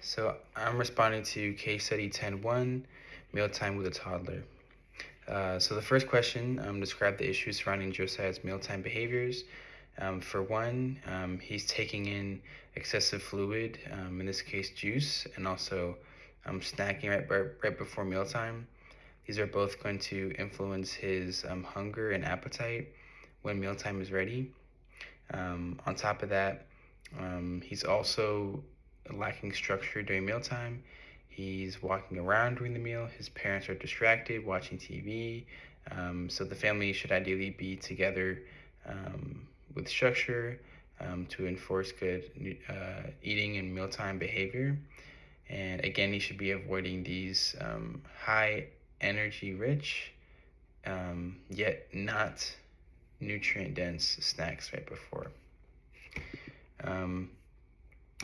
So I'm responding to case study 10.1, mealtime with a toddler. So the first question, describe the issues surrounding Josiah's mealtime behaviors. For one, he's taking in excessive fluid, in this case juice, and also snacking right before mealtime. These are both going to influence his hunger and appetite when mealtime is ready. On top of that, he's also lacking structure during mealtime. He's walking around during the meal. His parents are distracted watching TV. So the family should ideally be together with structure to enforce good eating and mealtime behavior. And again, he should be avoiding these high energy rich, yet not nutrient dense snacks right before.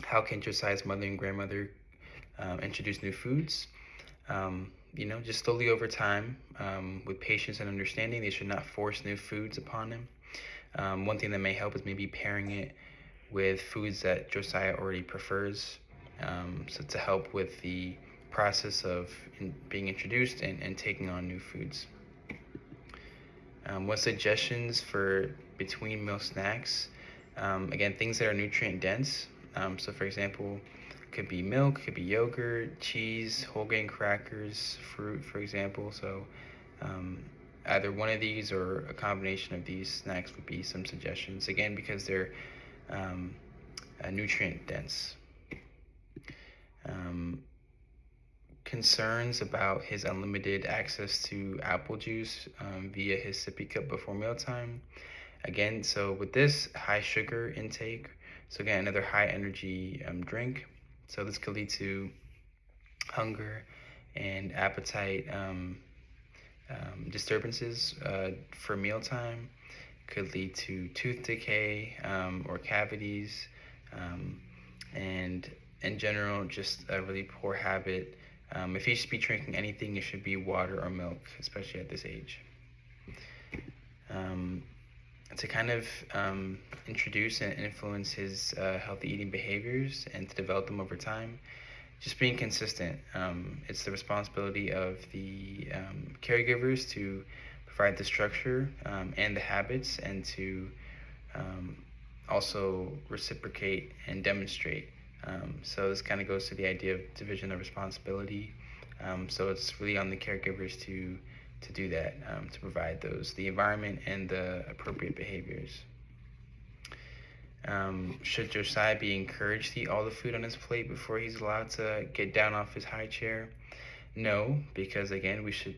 How can Josiah's mother and grandmother introduce new foods? Just slowly over time, with patience and understanding. They should not force new foods upon him. One thing that may help is maybe pairing it with foods that Josiah already prefers, so to help with the process of being introduced and taking on new foods. What suggestions for between meal snacks? Again, things that are nutrient dense. So for example, could be milk, could be yogurt, cheese, whole grain crackers, fruit, for example. So either one of these or a combination of these snacks would be some suggestions. Again, because they're nutrient dense. Concerns about his unlimited access to apple juice via his sippy cup before mealtime. Again, so with this high sugar intake, so again, another high energy drink. So this could lead to hunger and appetite disturbances for mealtime. Could lead to tooth decay or cavities, and in general, just a really poor habit. If he should be drinking anything, it should be water or milk, especially at this age. To kind of introduce and influence his healthy eating behaviors and to develop them over time, just being consistent. It's the responsibility of the caregivers to provide the structure and the habits, and to also reciprocate and demonstrate. So this kind of goes to the idea of division of responsibility. So it's really on the caregivers to do that, to provide the environment and the appropriate behaviors. Should Josiah be encouraged to eat all the food on his plate before he's allowed to get down off his high chair? No, because again, we should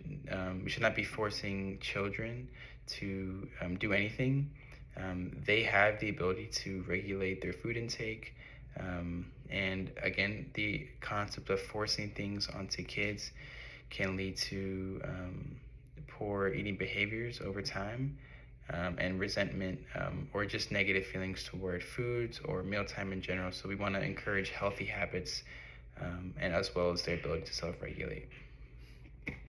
not be forcing children to do anything. They have the ability to regulate their food intake. And again, the concept of forcing things onto kids can lead to poor eating behaviors over time, and resentment, or just negative feelings toward foods or mealtime in general. So we want to encourage healthy habits, and as well as their ability to self-regulate.